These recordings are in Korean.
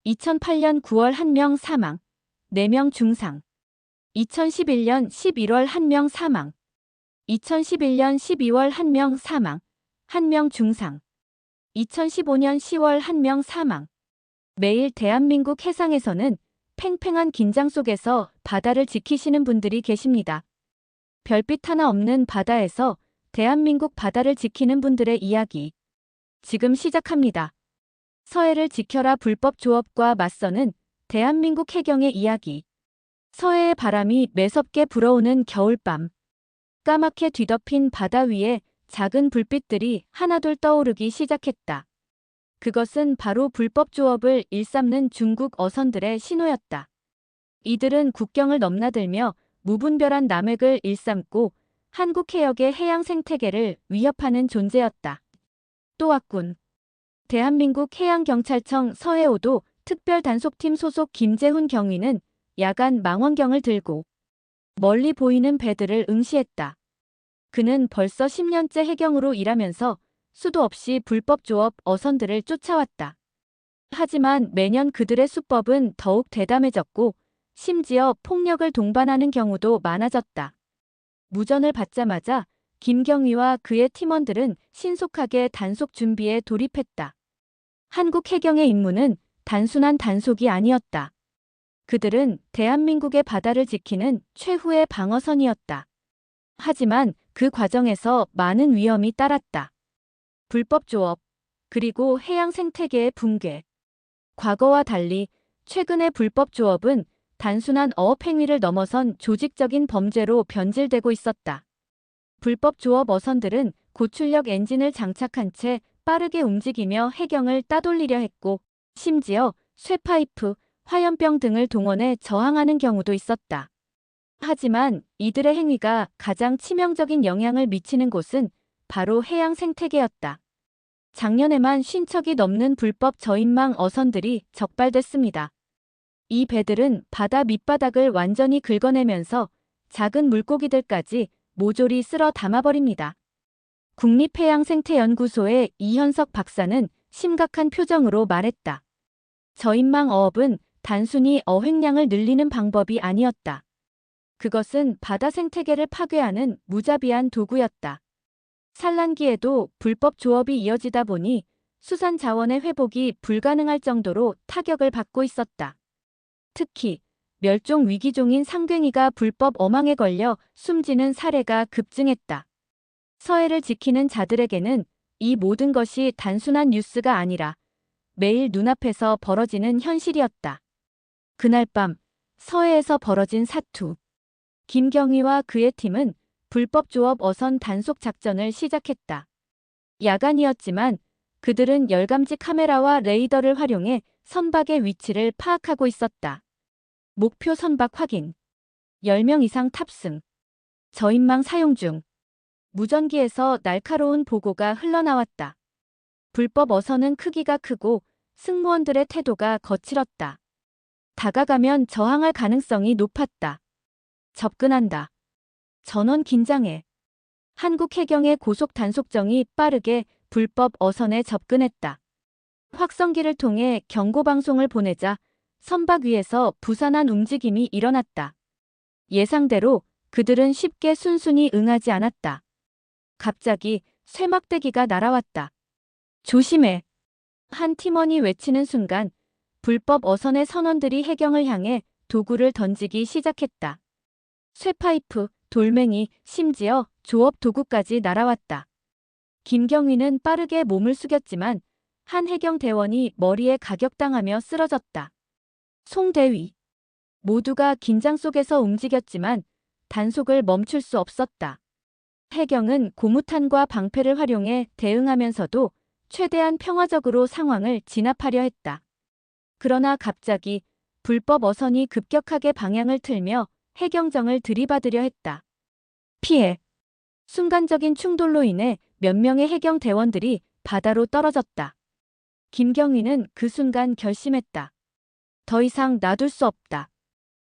2008년 9월 1명 사망, 4명 중상. 2011년 11월 1명 사망. 2011년 12월 1명 사망, 1명 중상. 2015년 10월 1명 사망. 매일 대한민국 해상에서는 팽팽한 긴장 속에서 바다를 지키시는 분들이 계십니다. 별빛 하나 없는 바다에서 대한민국 바다를 지키는 분들의 이야기. 지금 시작합니다. 서해를 지켜라 불법 조업과 맞서는 대한민국 해경의 이야기. 서해의 바람이 매섭게 불어오는 겨울밤. 까맣게 뒤덮인 바다 위에 작은 불빛들이 하나둘 떠오르기 시작했다. 그것은 바로 불법 조업을 일삼는 중국 어선들의 신호였다. 이들은 국경을 넘나들며 무분별한 남획을 일삼고 한국 해역의 해양 생태계를 위협하는 존재였다. 또 왔군. 대한민국 해양경찰청 서해5도 특별단속팀 소속 김재훈 경위는 야간 망원경을 들고 멀리 보이는 배들을 응시했다. 그는 벌써 10년째 해경으로 일하면서 수도 없이 불법 조업 어선들을 쫓아왔다. 하지만 매년 그들의 수법은 더욱 대담해졌고 심지어 폭력을 동반하는 경우도 많아졌다. 무전을 받자마자 김경위와 그의 팀원들은 신속하게 단속 준비에 돌입했다. 한국 해경의 임무는 단순한 단속이 아니었다. 그들은 대한민국의 바다를 지키는 최후의 방어선이었다. 하지만 그 과정에서 많은 위험이 따랐다. 불법 조업, 그리고 해양 생태계의 붕괴. 과거와 달리 최근의 불법 조업은 단순한 어업 행위를 넘어선 조직적인 범죄로 변질되고 있었다. 불법 조업 어선들은 고출력 엔진을 장착한 채 빠르게 움직이며 해경을 따돌리려 했고, 심지어 쇠파이프, 화염병 등을 동원해 저항하는 경우도 있었다. 하지만 이들의 행위가 가장 치명적인 영향을 미치는 곳은 바로 해양 생태계였다. 작년에만 50척이 넘는 불법 저인망 어선들이 적발됐습니다. 이 배들은 바다 밑바닥을 완전히 긁어내면서 작은 물고기들까지 모조리 쓸어 담아버립니다. 국립해양생태연구소의 이현석 박사는 심각한 표정으로 말했다. 저인망 어업은 단순히 어획량을 늘리는 방법이 아니었다. 그것은 바다 생태계를 파괴하는 무자비한 도구였다. 산란기에도 불법 조업이 이어지다 보니 수산 자원의 회복이 불가능할 정도로 타격을 받고 있었다. 특히 멸종 위기종인 상괭이가 불법 어망에 걸려 숨지는 사례가 급증했다. 서해를 지키는 자들에게는 이 모든 것이 단순한 뉴스가 아니라 매일 눈앞에서 벌어지는 현실이었다. 그날 밤 서해에서 벌어진 사투. 김경위와 그의 팀은 불법 조업 어선 단속 작전을 시작했다. 야간이었지만 그들은 열감지 카메라와 레이더를 활용해 선박의 위치를 파악하고 있었다. 목표 선박 확인. 10명 이상 탑승. 저인망 사용 중. 무전기에서 날카로운 보고가 흘러나왔다. 불법 어선은 크기가 크고 승무원들의 태도가 거칠었다. 다가가면 저항할 가능성이 높았다. 접근한다. 전원 긴장해. 한국 해경의 고속 단속정이 빠르게 불법 어선에 접근했다. 확성기를 통해 경고방송을 보내자 선박 위에서 부산한 움직임이 일어났다. 예상대로 그들은 쉽게 순순히 응하지 않았다. 갑자기 쇠막대기가 날아왔다. 조심해. 한 팀원이 외치는 순간 불법 어선의 선원들이 해경을 향해 도구를 던지기 시작했다. 쇠파이프, 돌멩이, 심지어 조업 도구까지 날아왔다. 김경위는 빠르게 몸을 숙였지만 한 해경 대원이 머리에 가격당하며 쓰러졌다. 송대위. 모두가 긴장 속에서 움직였지만 단속을 멈출 수 없었다. 해경은 고무탄과 방패를 활용해 대응하면서도 최대한 평화적으로 상황을 진압하려 했다. 그러나 갑자기 불법 어선이 급격하게 방향을 틀며 해경정을 들이받으려 했다. 피해. 순간적인 충돌로 인해 몇 명의 해경 대원들이 바다로 떨어졌다. 김경위는 그 순간 결심했다. 더 이상 놔둘 수 없다.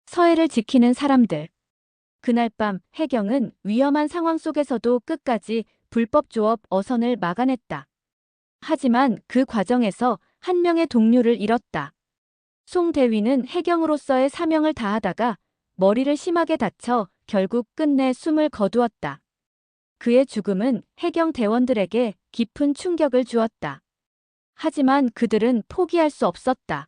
서해를 지키는 사람들. 그날 밤 해경은 위험한 상황 속에서도 끝까지 불법 조업 어선을 막아냈다. 하지만 그 과정에서 한 명의 동료를 잃었다. 송대위는 해경으로서의 사명을 다하다가 머리를 심하게 다쳐 결국 끝내 숨을 거두었다. 그의 죽음은 해경 대원들에게 깊은 충격을 주었다. 하지만 그들은 포기할 수 없었다.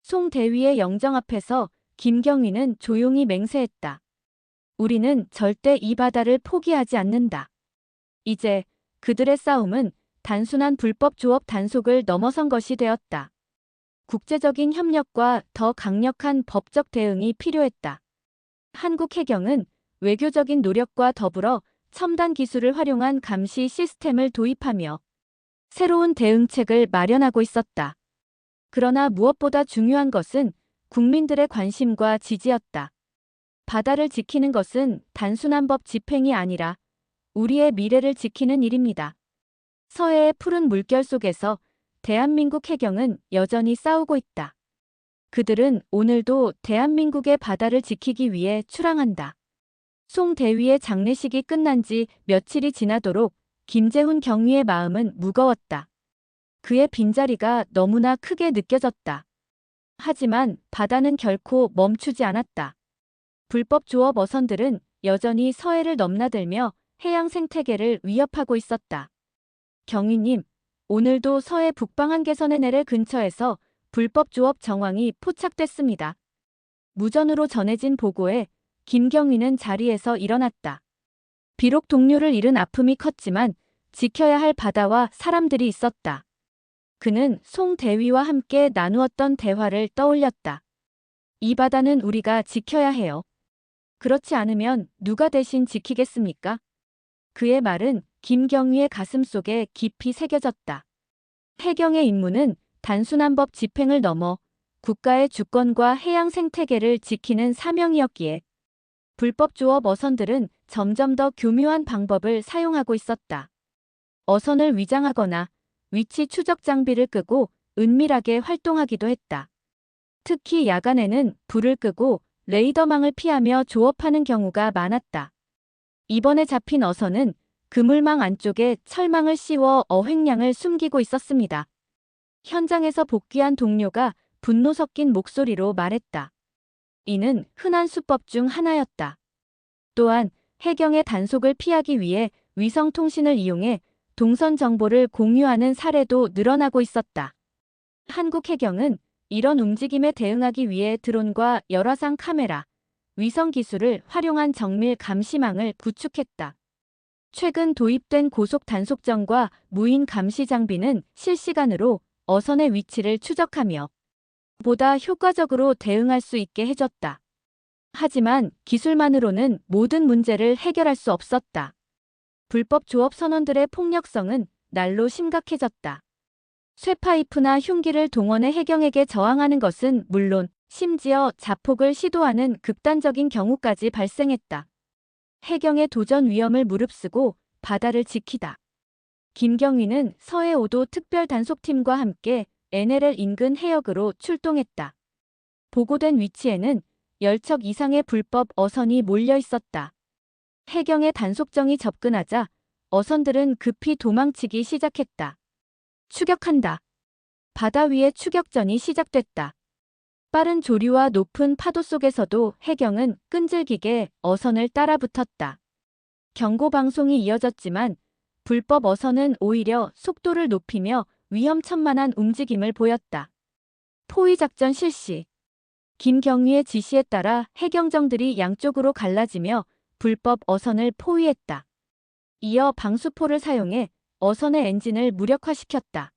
송대위의 영정 앞에서 김경희는 조용히 맹세했다. 우리는 절대 이 바다를 포기하지 않는다. 이제 그들의 싸움은 단순한 불법 조업 단속을 넘어선 것이 되었다. 국제적인 협력과 더 강력한 법적 대응이 필요했다. 한국 해경은 외교적인 노력과 더불어 첨단 기술을 활용한 감시 시스템을 도입하며 새로운 대응책을 마련하고 있었다. 그러나 무엇보다 중요한 것은 국민들의 관심과 지지였다. 바다를 지키는 것은 단순한 법 집행이 아니라 우리의 미래를 지키는 일입니다. 서해의 푸른 물결 속에서 대한민국 해경은 여전히 싸우고 있다. 그들은 오늘도 대한민국의 바다를 지키기 위해 출항한다. 송대위의 장례식이 끝난 지 며칠이 지나도록 김재훈 경위의 마음은 무거웠다. 그의 빈자리가 너무나 크게 느껴졌다. 하지만 바다는 결코 멈추지 않았다. 불법 조업 어선들은 여전히 서해를 넘나들며 해양 생태계를 위협하고 있었다. 경위님, 오늘도 서해 북방 한계선의 내래 근처에서 불법 조업 정황이 포착됐습니다. 무전으로 전해진 보고에 김경위는 자리에서 일어났다. 비록 동료를 잃은 아픔이 컸지만 지켜야 할 바다와 사람들이 있었다. 그는 송대위와 함께 나누었던 대화를 떠올렸다. 이 바다는 우리가 지켜야 해요. 그렇지 않으면 누가 대신 지키겠습니까? 그의 말은 김경위의 가슴속에 깊이 새겨졌다. 해경의 임무는 단순한 법 집행을 넘어 국가의 주권과 해양 생태계를 지키는 사명이었기에 불법 조업 어선들은 점점 더 교묘한 방법을 사용하고 있었다. 어선을 위장하거나 위치 추적 장비를 끄고 은밀하게 활동하기도 했다. 특히 야간에는 불을 끄고 레이더망을 피하며 조업하는 경우가 많았다. 이번에 잡힌 어선은 그물망 안쪽에 철망을 씌워 어획량을 숨기고 있었습니다. 현장에서 복귀한 동료가 분노 섞인 목소리로 말했다. 이는 흔한 수법 중 하나였다. 또한 해경의 단속을 피하기 위해 위성통신을 이용해 동선 정보를 공유하는 사례도 늘어나고 있었다. 한국 해경은 이런 움직임에 대응하기 위해 드론과 열화상 카메라, 위성 기술을 활용한 정밀 감시망을 구축했다. 최근 도입된 고속 단속정과 무인 감시 장비는 실시간으로 어선의 위치를 추적하며 보다 효과적으로 대응할 수 있게 해줬다. 하지만 기술만으로는 모든 문제를 해결할 수 없었다. 불법 조업 선원들의 폭력성은 날로 심각해졌다. 쇠파이프나 흉기를 동원해 해경에게 저항하는 것은 물론 심지어 자폭을 시도하는 극단적인 경우까지 발생했다. 해경의 도전 위험을 무릅쓰고 바다를 지키다. 김경위는 서해 5도 특별단속팀과 함께 NLL 인근 해역으로 출동했다. 보고된 위치에는 10척 이상의 불법 어선이 몰려 있었다. 해경의 단속정이 접근하자 어선들은 급히 도망치기 시작했다. 추격한다. 바다 위에 추격전이 시작됐다. 빠른 조류와 높은 파도 속에서도 해경은 끈질기게 어선을 따라붙었다. 경고 방송이 이어졌지만 불법 어선은 오히려 속도를 높이며 위험천만한 움직임을 보였다. 포위작전 실시. 김경위의 지시에 따라 해경정들이 양쪽으로 갈라지며 불법 어선을 포위했다. 이어 방수포를 사용해 어선의 엔진을 무력화시켰다.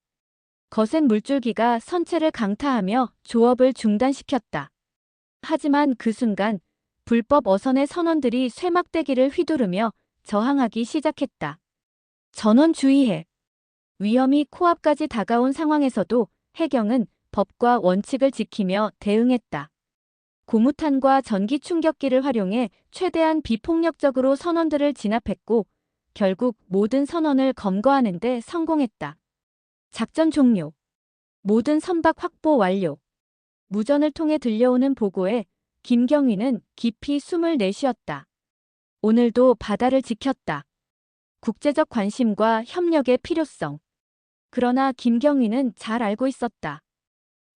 거센 물줄기가 선체를 강타하며 조업을 중단시켰다. 하지만 그 순간 불법 어선의 선원들이 쇠막대기를 휘두르며 저항하기 시작했다. 전원 주의해. 위험이 코앞까지 다가온 상황에서도 해경은 법과 원칙을 지키며 대응했다. 고무탄과 전기 충격기를 활용해 최대한 비폭력적으로 선원들을 진압했고 결국 모든 선원을 검거하는 데 성공했다. 작전 종료. 모든 선박 확보 완료. 무전을 통해 들려오는 보고에 김경위는 깊이 숨을 내쉬었다. 오늘도 바다를 지켰다. 국제적 관심과 협력의 필요성. 그러나 김경위는 잘 알고 있었다.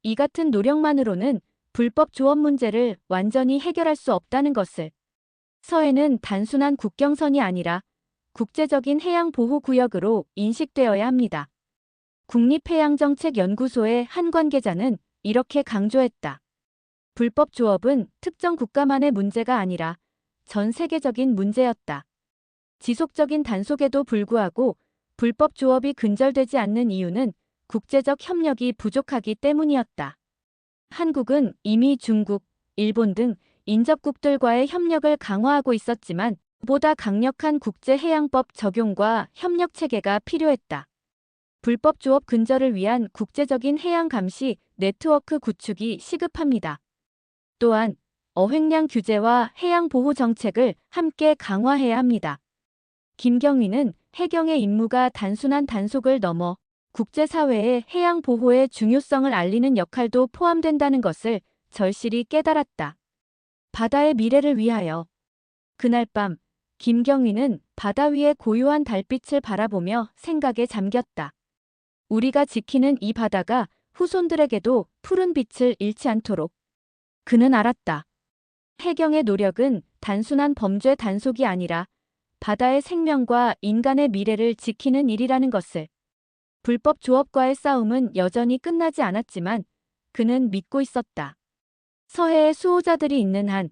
이 같은 노력만으로는 불법 조업 문제를 완전히 해결할 수 없다는 것을 서해는 단순한 국경선이 아니라 국제적인 해양보호구역으로 인식되어야 합니다. 국립해양정책연구소의 한 관계자는 이렇게 강조했다. 불법 조업은 특정 국가만의 문제가 아니라 전 세계적인 문제였다. 지속적인 단속에도 불구하고 불법 조업이 근절되지 않는 이유는 국제적 협력이 부족하기 때문이었다. 한국은 이미 중국, 일본 등 인접국들과의 협력을 강화하고 있었지만 보다 강력한 국제해양법 적용과 협력 체계가 필요했다. 불법 조업 근절을 위한 국제적인 해양 감시 네트워크 구축이 시급합니다. 또한 어획량 규제와 해양 보호 정책을 함께 강화해야 합니다. 김경위는 해경의 임무가 단순한 단속을 넘어 국제사회의 해양 보호의 중요성을 알리는 역할도 포함된다는 것을 절실히 깨달았다. 바다의 미래를 위하여. 그날 밤 김경위는 바다 위의 고요한 달빛을 바라보며 생각에 잠겼다. 우리가 지키는 이 바다가 후손들에게도 푸른 빛을 잃지 않도록. 그는 알았다. 해경의 노력은 단순한 범죄 단속이 아니라 바다의 생명과 인간의 미래를 지키는 일이라는 것을. 불법 조업과의 싸움은 여전히 끝나지 않았지만 그는 믿고 있었다. 서해에 수호자들이 있는 한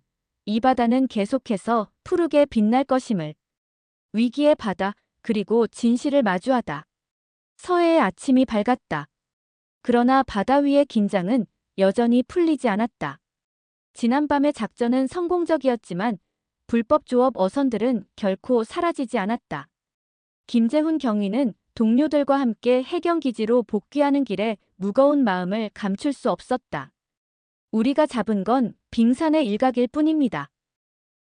이 바다는 계속해서 푸르게 빛날 것임을. 위기의 바다 그리고 진실을 마주하다. 서해의 아침이 밝았다. 그러나 바다 위의 긴장은 여전히 풀리지 않았다. 지난밤의 작전은 성공적이었지만 불법 조업 어선들은 결코 사라지지 않았다. 김재훈 경위는 동료들과 함께 해경기지로 복귀하는 길에 무거운 마음을 감출 수 없었다. 우리가 잡은 건 빙산의 일각일 뿐입니다.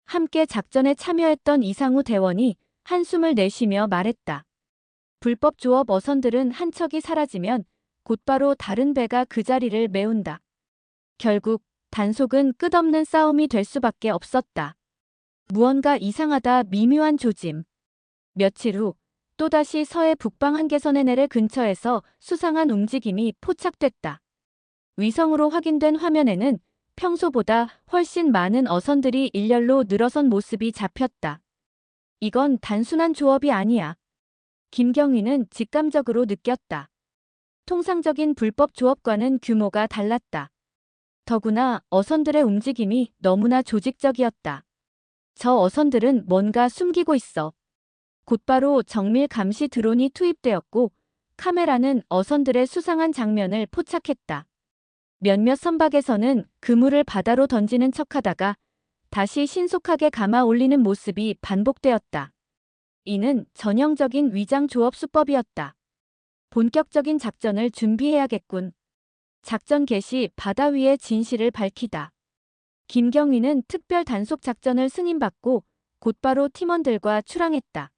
함께 작전에 참여했던 이상우 대원이 한숨을 내쉬며 말했다. 불법 조업 어선들은 한 척이 사라지면 곧바로 다른 배가 그 자리를 메운다. 결국 단속은 끝없는 싸움이 될 수밖에 없었다. 무언가 이상하다 미묘한 조짐. 며칠 후 또다시 서해 북방 한계선의 내래 근처에서 수상한 움직임이 포착됐다. 위성으로 확인된 화면에는 평소보다 훨씬 많은 어선들이 일렬로 늘어선 모습이 잡혔다. 이건 단순한 조업이 아니야. 김경위는 직감적으로 느꼈다. 통상적인 불법 조업과는 규모가 달랐다. 더구나 어선들의 움직임이 너무나 조직적이었다. 저 어선들은 뭔가 숨기고 있어. 곧바로 정밀 감시 드론이 투입되었고 카메라는 어선들의 수상한 장면을 포착했다. 몇몇 선박에서는 그물을 바다로 던지는 척하다가 다시 신속하게 감아 올리는 모습이 반복되었다. 이는 전형적인 위장 조업 수법이었다. 본격적인 작전을 준비해야겠군. 작전 개시 바다 위의 진실을 밝히다. 김경위는 특별 단속 작전을 승인받고 곧바로 팀원들과 출항했다.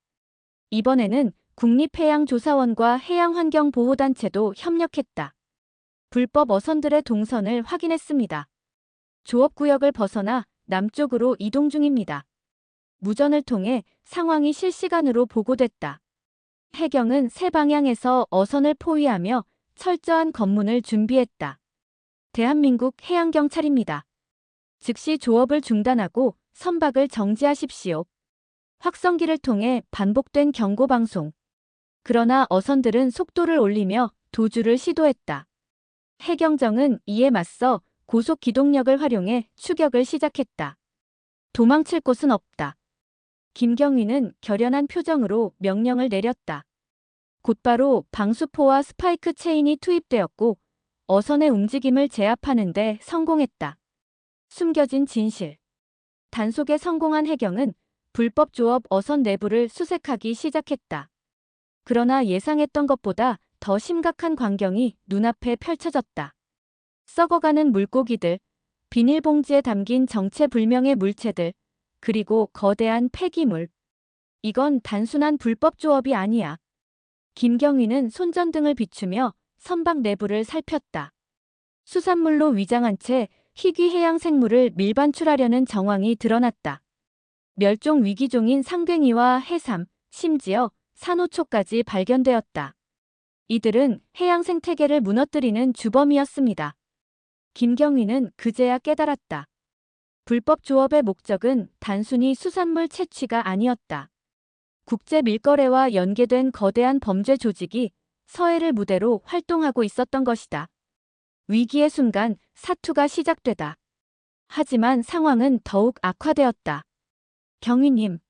이번에는 국립해양조사원과 해양환경보호단체도 협력했다. 불법 어선들의 동선을 확인했습니다. 조업구역을 벗어나 남쪽으로 이동 중입니다. 무전을 통해 상황이 실시간으로 보고됐다. 해경은 세 방향에서 어선을 포위하며 철저한 검문을 준비했다. 대한민국 해양경찰입니다. 즉시 조업을 중단하고 선박을 정지하십시오. 확성기를 통해 반복된 경고방송. 그러나 어선들은 속도를 올리며 도주를 시도했다. 해경정은 이에 맞서 고속 기동력을 활용해 추격을 시작했다. 도망칠 곳은 없다. 김경위는 결연한 표정으로 명령을 내렸다. 곧바로 방수포와 스파이크 체인이 투입되었고 어선의 움직임을 제압하는 데 성공했다. 숨겨진 진실. 단속에 성공한 해경은 불법 조업 어선 내부를 수색하기 시작했다. 그러나 예상했던 것보다 더 심각한 광경이 눈앞에 펼쳐졌다. 썩어가는 물고기들, 비닐봉지에 담긴 정체불명의 물체들, 그리고 거대한 폐기물. 이건 단순한 불법 조업이 아니야. 김경위는 손전등을 비추며 선박 내부를 살폈다. 수산물로 위장한 채 희귀 해양 생물을 밀반출하려는 정황이 드러났다. 멸종 위기종인 상괭이와 해삼, 심지어 산호초까지 발견되었다. 이들은 해양 생태계를 무너뜨리는 주범이었습니다. 김경희는 그제야 깨달았다. 불법 조업의 목적은 단순히 수산물 채취가 아니었다. 국제 밀거래와 연계된 거대한 범죄 조직이 서해를 무대로 활동하고 있었던 것이다. 위기의 순간 사투가 시작되다. 하지만 상황은 더욱 악화되었다. 경위님,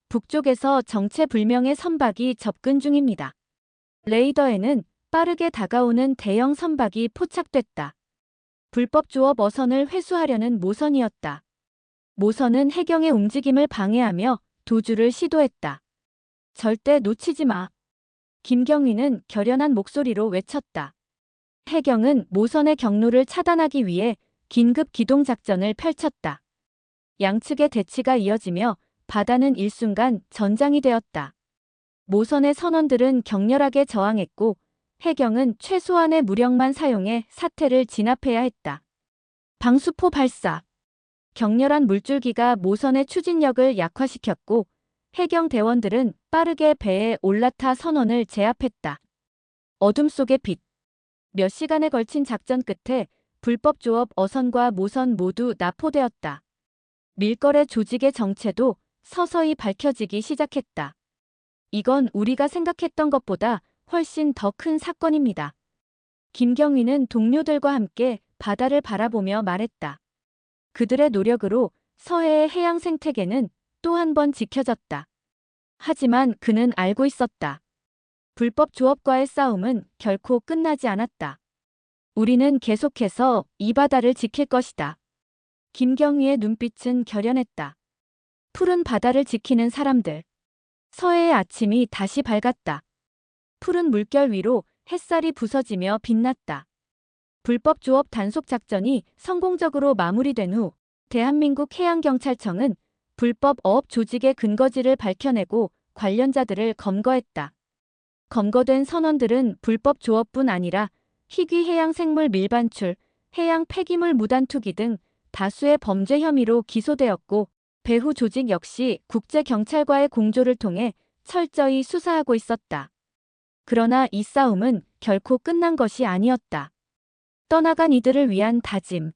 북쪽에서 정체불명의 선박이 접근 중입니다. 레이더에는 빠르게 다가오는 대형 선박이 포착됐다. 불법 조업 어선을 회수하려는 모선이었다. 모선은 해경의 움직임을 방해하며 도주를 시도했다. 절대 놓치지 마. 김경희는 결연한 목소리로 외쳤다. 해경은 모선의 경로를 차단하기 위해 긴급 기동 작전을 펼쳤다. 양측의 대치가 이어지며 바다는 일순간 전장이 되었다. 모선의 선원들은 격렬하게 저항했고 해경은 최소한의 무력만 사용해 사태를 진압해야 했다. 방수포 발사. 격렬한 물줄기가 모선의 추진력을 약화시켰고 해경 대원들은 빠르게 배에 올라타 선원을 제압했다. 어둠 속의 빛. 몇 시간에 걸친 작전 끝에 불법 조업 어선과 모선 모두 납포되었다. 밀거래 조직의 정체도 서서히 밝혀지기 시작했다. 이건 우리가 생각했던 것보다 훨씬 더 큰 사건입니다. 김경희는 동료들과 함께 바다를 바라보며 말했다. 그들의 노력으로 서해의 해양 생태계는 또 한 번 지켜졌다. 하지만 그는 알고 있었다. 불법 조업과의 싸움은 결코 끝나지 않았다. 우리는 계속해서 이 바다를 지킬 것이다. 김경희의 눈빛은 결연했다. 푸른 바다를 지키는 사람들. 서해의 아침이 다시 밝았다. 푸른 물결 위로 햇살이 부서지며 빛났다. 불법 조업 단속 작전이 성공적으로 마무리된 후 대한민국 해양경찰청은 불법 어업 조직의 근거지를 밝혀내고 관련자들을 검거했다. 검거된 선원들은 불법 조업뿐 아니라 희귀 해양생물 밀반출, 해양 폐기물 무단 투기 등 다수의 범죄 혐의로 기소되었고 배후 조직 역시 국제경찰과의 공조를 통해 철저히 수사하고 있었다. 그러나 이 싸움은 결코 끝난 것이 아니었다. 떠나간 이들을 위한 다짐.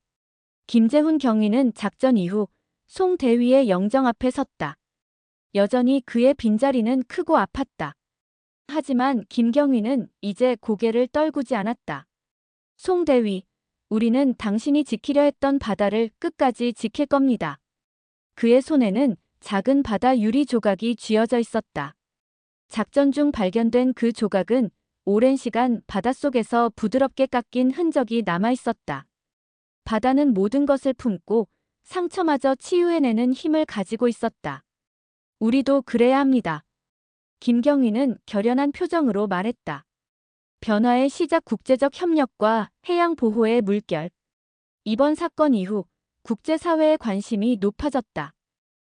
김재훈 경위는 작전 이후 송 대위의 영정 앞에 섰다. 여전히 그의 빈자리는 크고 아팠다. 하지만 김경희는 이제 고개를 떨구지 않았다. 송 대위, 우리는 당신이 지키려 했던 바다를 끝까지 지킬 겁니다. 그의 손에는 작은 바다 유리 조각이 쥐어져 있었다. 작전 중 발견된 그 조각은 오랜 시간 바닷속에서 부드럽게 깎인 흔적이 남아 있었다. 바다는 모든 것을 품고 상처마저 치유해내는 힘을 가지고 있었다. 우리도 그래야 합니다. 김경희는 결연한 표정으로 말했다. 변화의 시작 국제적 협력과 해양 보호의 물결. 이번 사건 이후 국제사회의 관심이 높아졌다.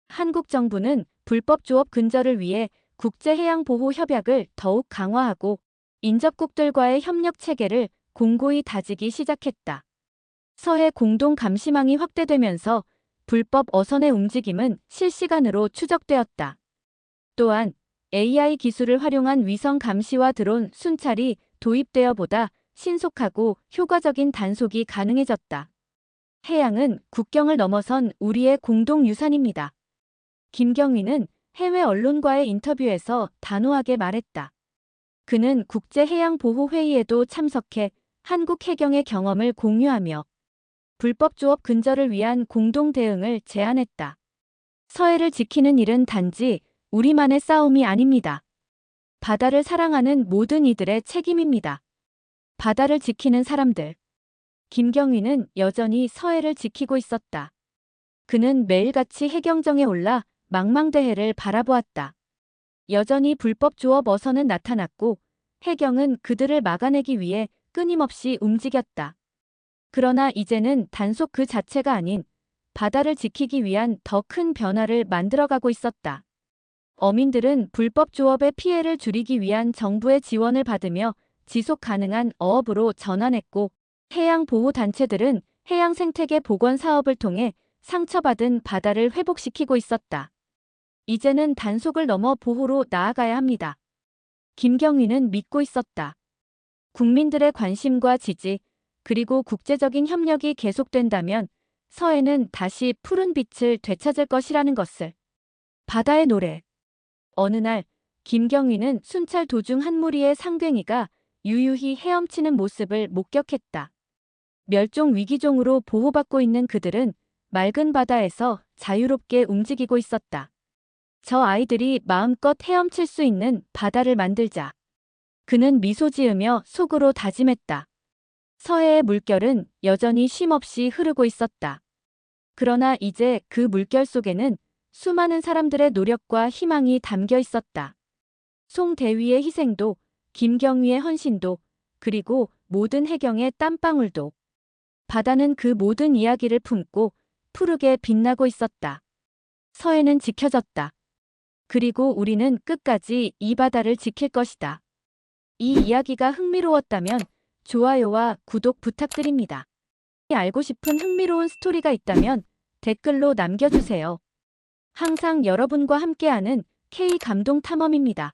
한국 정부는 불법 조업 근절을 위해 국제해양보호협약을 더욱 강화하고 인접국들과의 협력 체계를 공고히 다지기 시작했다. 서해 공동 감시망이 확대되면서 불법 어선의 움직임은 실시간으로 추적되었다. 또한 AI 기술을 활용한 위성 감시와 드론 순찰이 도입되어 보다 신속하고 효과적인 단속이 가능해졌다. 해양은 국경을 넘어선 우리의 공동 유산입니다. 김경희는 해외 언론과의 인터뷰에서 단호하게 말했다. 그는 국제해양보호회의에도 참석해 한국 해경의 경험을 공유하며 불법 조업 근절을 위한 공동 대응을 제안했다. 서해를 지키는 일은 단지 우리만의 싸움이 아닙니다. 바다를 사랑하는 모든 이들의 책임입니다. 바다를 지키는 사람들. 김경희는 여전히 서해를 지키고 있었다. 그는 매일같이 해경정에 올라 망망대해를 바라보았다. 여전히 불법 조업 어선은 나타났고 해경은 그들을 막아내기 위해 끊임없이 움직였다. 그러나 이제는 단속 그 자체가 아닌 바다를 지키기 위한 더 큰 변화를 만들어가고 있었다. 어민들은 불법 조업의 피해를 줄이기 위한 정부의 지원을 받으며 지속 가능한 어업으로 전환했고 해양보호단체들은 해양생태계 복원 사업을 통해 상처받은 바다를 회복시키고 있었다. 이제는 단속을 넘어 보호로 나아가야 합니다. 김경희는 믿고 있었다. 국민들의 관심과 지지, 그리고 국제적인 협력이 계속된다면 서해는 다시 푸른 빛을 되찾을 것이라는 것을. 바다의 노래. 어느 날 김경위는 순찰 도중 한 무리의 상괭이가 유유히 헤엄치는 모습을 목격했다. 멸종 위기종으로 보호받고 있는 그들은 맑은 바다에서 자유롭게 움직이고 있었다. 저 아이들이 마음껏 헤엄칠 수 있는 바다를 만들자. 그는 미소 지으며 속으로 다짐했다. 서해의 물결은 여전히 쉼없이 흐르고 있었다. 그러나 이제 그 물결 속에는 수많은 사람들의 노력과 희망이 담겨 있었다. 송대위의 희생도, 김경위의 헌신도, 그리고 모든 해경의 땀방울도. 바다는 그 모든 이야기를 품고 푸르게 빛나고 있었다. 서해는 지켜졌다. 그리고 우리는 끝까지 이 바다를 지킬 것이다. 이 이야기가 흥미로웠다면 좋아요와 구독 부탁드립니다. 알고 싶은 흥미로운 스토리가 있다면 댓글로 남겨주세요. 항상 여러분과 함께하는 K 감동 탐험입니다.